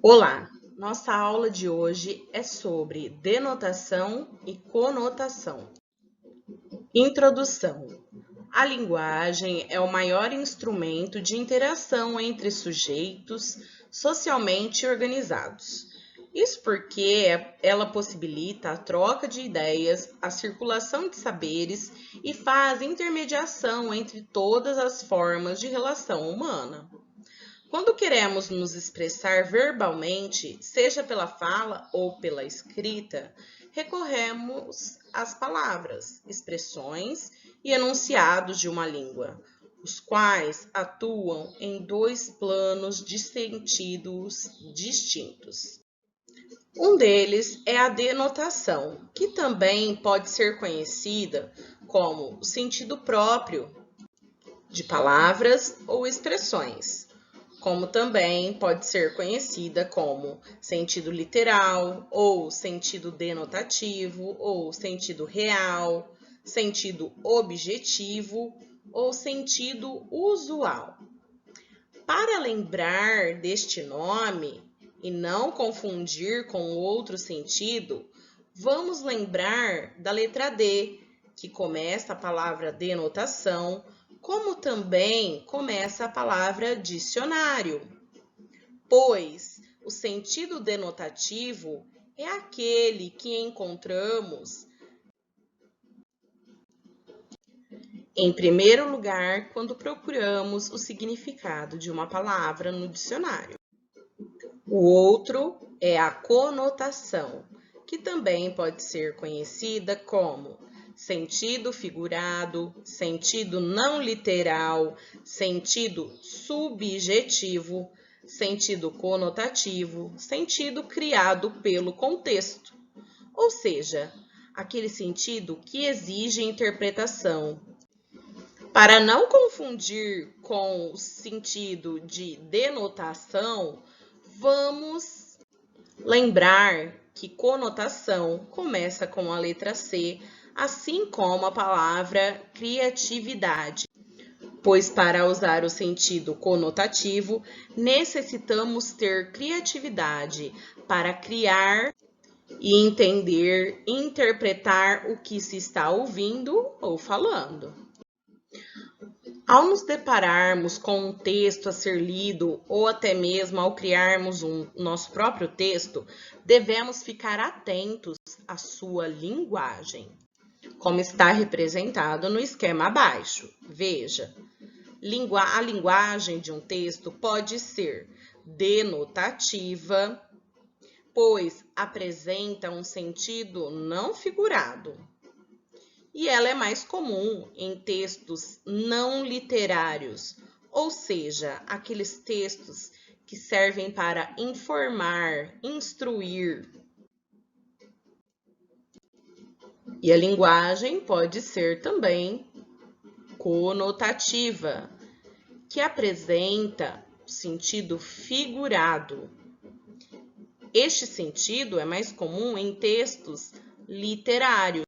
Olá! Nossa aula de hoje é sobre denotação e conotação. Introdução. A linguagem é o maior instrumento de interação entre sujeitos socialmente organizados. Isso porque ela possibilita a troca de ideias, a circulação de saberes e faz intermediação entre todas as formas de relação humana. Quando queremos nos expressar verbalmente, seja pela fala ou pela escrita, recorremos às palavras, expressões e enunciados de uma língua, os quais atuam em dois planos de sentidos distintos. Um deles é a denotação, que também pode ser conhecida como o sentido próprio de palavras ou expressões, como também pode ser conhecida como sentido literal, ou sentido denotativo, ou sentido real, sentido objetivo ou sentido usual. Para lembrar deste nome e não confundir com outro sentido, vamos lembrar da letra D, que começa a palavra denotação, como também começa a palavra dicionário, pois o sentido denotativo é aquele que encontramos em primeiro lugar quando procuramos o significado de uma palavra no dicionário. O outro é a conotação, que também pode ser conhecida como sentido figurado, sentido não literal, sentido subjetivo, sentido conotativo, sentido criado pelo contexto, ou seja, aquele sentido que exige interpretação. Para não confundir com o sentido de denotação, vamos lembrar que conotação começa com a letra C, assim como a palavra criatividade, pois para usar o sentido conotativo, necessitamos ter criatividade para criar e entender, interpretar o que se está ouvindo ou falando. Ao nos depararmos com um texto a ser lido ou até mesmo ao criarmos nosso próprio texto, devemos ficar atentos à sua linguagem, como está representado no esquema abaixo. Veja, a linguagem de um texto pode ser denotativa, pois apresenta um sentido não figurado. E ela é mais comum em textos não literários, ou seja, aqueles textos que servem para informar, instruir. E a linguagem pode ser também conotativa, que apresenta sentido figurado. Este sentido é mais comum em textos literários,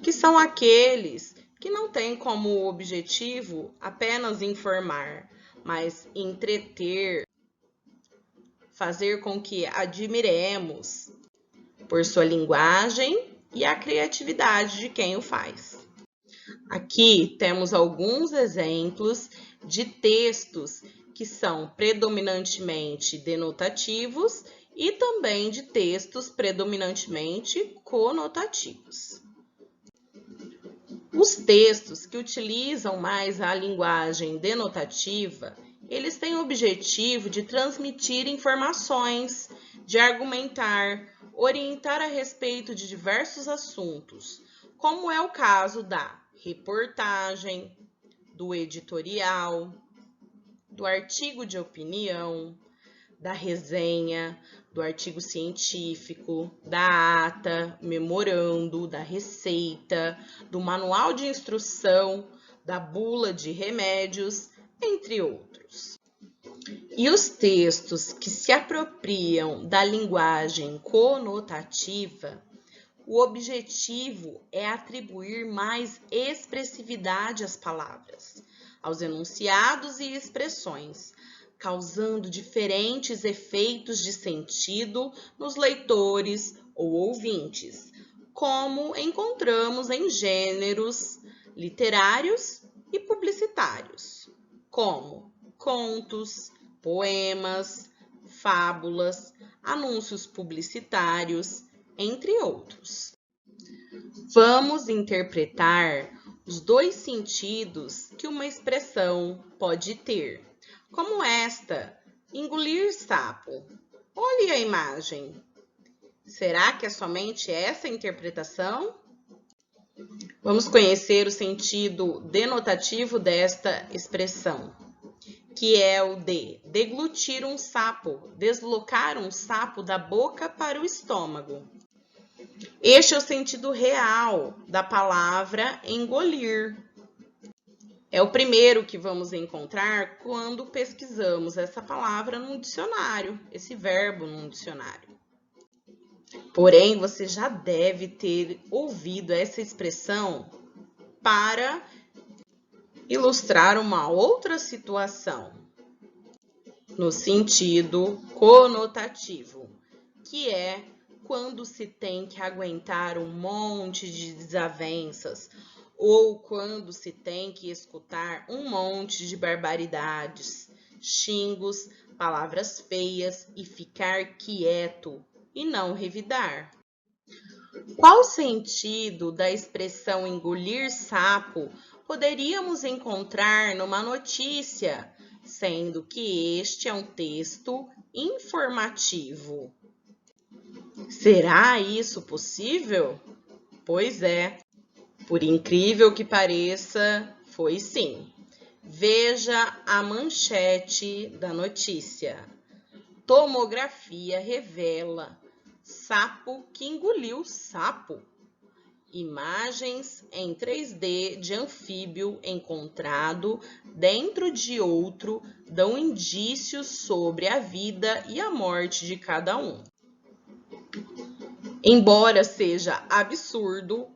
que são aqueles que não têm como objetivo apenas informar, mas entreter, fazer com que admiremos por sua linguagem e a criatividade de quem o faz. Aqui temos alguns exemplos de textos que são predominantemente denotativos e também de textos predominantemente conotativos. Os textos que utilizam mais a linguagem denotativa, eles têm o objetivo de transmitir informações, de argumentar, orientar a respeito de diversos assuntos, como é o caso da reportagem, do editorial, do artigo de opinião, da resenha, do artigo científico, da ata, memorando, da receita, do manual de instrução, da bula de remédios, entre outros. E os textos que se apropriam da linguagem conotativa, o objetivo é atribuir mais expressividade às palavras, aos enunciados e expressões, causando diferentes efeitos de sentido nos leitores ou ouvintes, como encontramos em gêneros literários e publicitários, como contos, poemas, fábulas, anúncios publicitários, entre outros. Vamos interpretar os dois sentidos que uma expressão pode ter, como esta, engolir sapo. Olhe a imagem. Será que é somente essa interpretação? Vamos conhecer o sentido denotativo desta expressão, que é o de deglutir um sapo, deslocar um sapo da boca para o estômago. Este é o sentido real da palavra engolir. É o primeiro que vamos encontrar quando pesquisamos essa palavra num dicionário, esse verbo num dicionário. Porém, você já deve ter ouvido essa expressão para ilustrar uma outra situação, no sentido conotativo, que é quando se tem que aguentar um monte de desavenças ou quando se tem que escutar um monte de barbaridades, xingos, palavras feias e ficar quieto e não revidar. Qual sentido da expressão engolir sapo poderíamos encontrar numa notícia, sendo que este é um texto informativo? Será isso possível? Pois é, por incrível que pareça, foi sim. Veja a manchete da notícia. Tomografia revela sapo que engoliu sapo. Imagens em 3D de anfíbio encontrado dentro de outro dão indícios sobre a vida e a morte de cada um. Embora seja absurdo,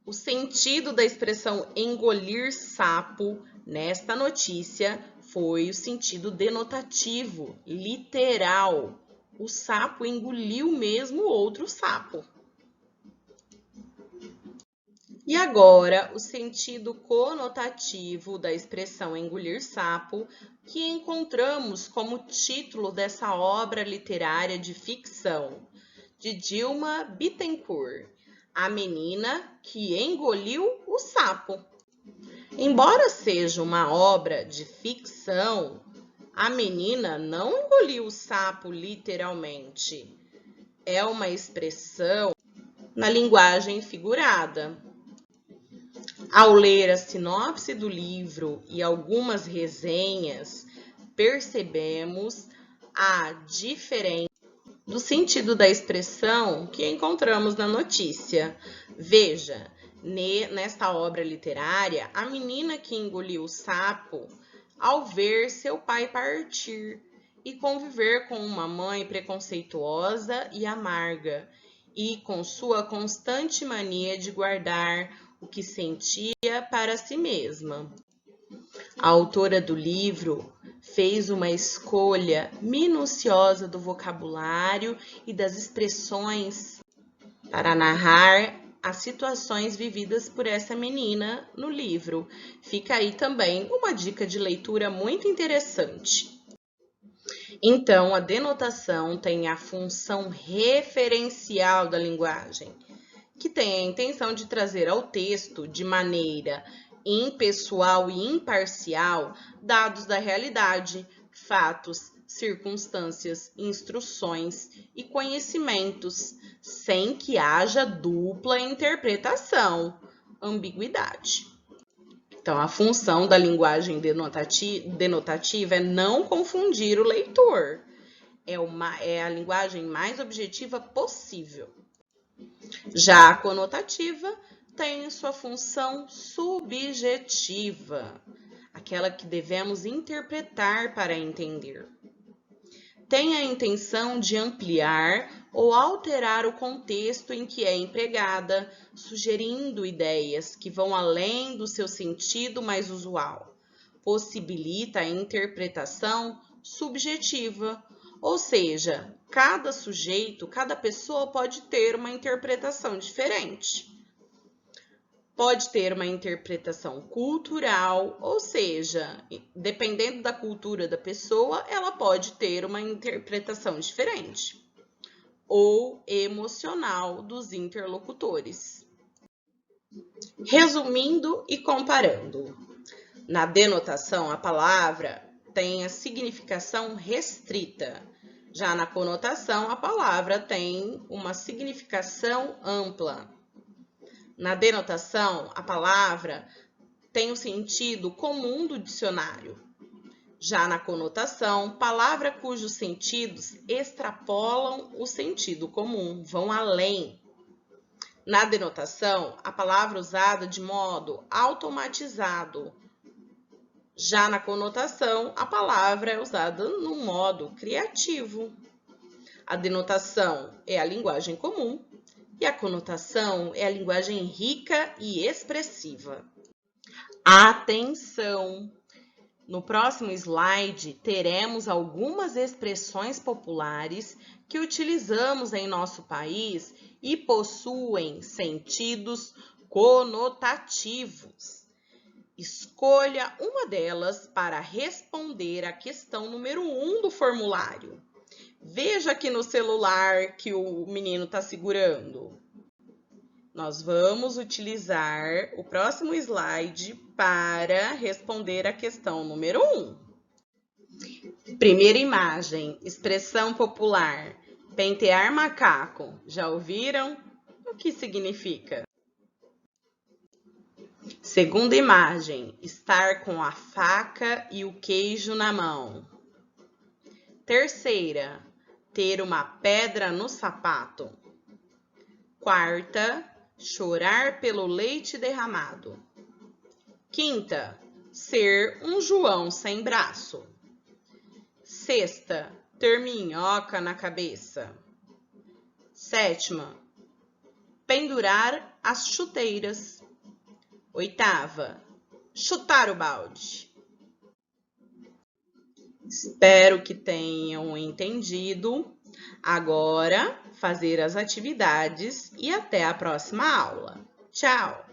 o sentido da expressão engolir sapo nesta notícia foi o sentido denotativo, literal. O sapo engoliu mesmo outro sapo. E agora, o sentido conotativo da expressão engolir sapo, que encontramos como título dessa obra literária de ficção, de Dilma Bittencourt, A Menina que Engoliu o Sapo. Embora seja uma obra de ficção, a menina não engoliu o sapo literalmente. É uma expressão na linguagem figurada. Ao ler a sinopse do livro e algumas resenhas, percebemos a diferença do sentido da expressão que encontramos na notícia. Veja, nesta obra literária, a menina que engoliu o sapo ao ver seu pai partir e conviver com uma mãe preconceituosa e amarga, e com sua constante mania de guardar o que sentia para si mesma. A autora do livro fez uma escolha minuciosa do vocabulário e das expressões para narrar as situações vividas por essa menina no livro. Fica aí também uma dica de leitura muito interessante. Então, a denotação tem a função referencial da linguagem, que tem a intenção de trazer ao texto, de maneira impessoal e imparcial, dados da realidade, fatos, circunstâncias, instruções e conhecimentos, sem que haja dupla interpretação, ambiguidade. Então, a função da linguagem denotativa é não confundir o leitor. É a linguagem mais objetiva possível. Já a conotativa tem sua função subjetiva, aquela que devemos interpretar para entender. Tem a intenção de ampliar ou alterar o contexto em que é empregada, sugerindo ideias que vão além do seu sentido mais usual. possibilita a interpretação subjetiva, ou seja, cada sujeito, cada pessoa pode ter uma interpretação diferente. Pode ter uma interpretação cultural, ou seja, dependendo da cultura da pessoa, ela pode ter uma interpretação diferente. Ou emocional dos interlocutores. Resumindo e comparando. Na denotação, a palavra tem a significação restrita. Já na conotação, a palavra tem uma significação ampla. Na denotação, a palavra tem o sentido comum do dicionário. Já na conotação, palavra cujos sentidos extrapolam o sentido comum, vão além. Na denotação, a palavra usada de modo automatizado. Já na conotação, a palavra é usada no modo criativo. A denotação é a linguagem comum e a conotação é a linguagem rica e expressiva. Atenção! No próximo slide, teremos algumas expressões populares que utilizamos em nosso país e possuem sentidos conotativos. Escolha uma delas para responder a questão número 1 do formulário. Veja aqui no celular que o menino está segurando. Nós vamos utilizar o próximo slide para responder a questão número 1. Primeira imagem, expressão popular, pentear macaco. Já ouviram? O que significa? Segunda imagem, estar com a faca e o queijo na mão. Terceira, ter uma pedra no sapato. Quarta, chorar pelo leite derramado. Quinta, ser um João sem braço. Sexta, ter minhoca na cabeça. Sétima, pendurar as chuteiras. Oitava, chutar o balde. Espero que tenham entendido. Agora, fazer as atividades e até a próxima aula. Tchau!